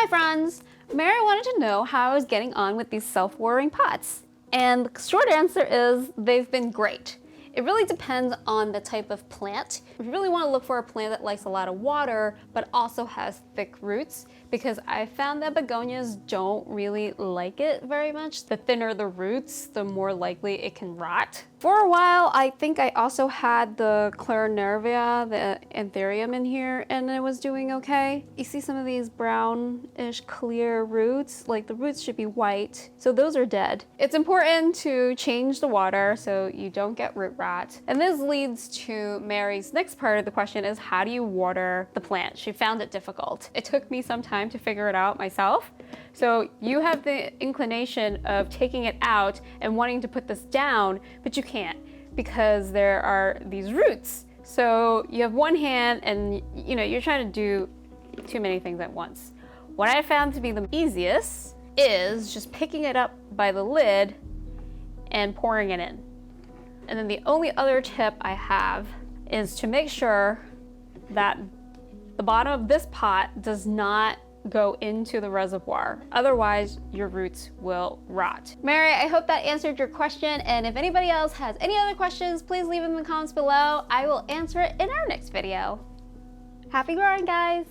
Hi friends! Mary wanted to know how I was getting on with these self-watering pots. And the short answer is they've been great. It really depends on the type of plant. You really want to look for a plant that likes a lot of water, but also has thick roots, because I found that begonias don't really like it very much. The thinner the roots, the more likely it can rot. For a while, I think I also had the Clarinervia, the Anthurium in here, and it was doing okay. You see some of these brownish clear roots, like the roots should be white, so those are dead. It's important to change the water so you don't get root rot. And this leads to Mary's next part of the question is, how do you water the plant? She found it difficult. It took me some time to figure it out myself. So you have the inclination of taking it out and wanting to put this down, but you can't because there are these roots. So you have one hand and you're trying to do too many things at once. What I found to be the easiest is just picking it up by the lid and pouring it in. And then the only other tip I have is to make sure that the bottom of this pot does not go into the reservoir. Otherwise, your roots will rot. Mary, I hope that answered your question. And if anybody else has any other questions, please leave them in the comments below. I will answer it in our next video. Happy growing, guys.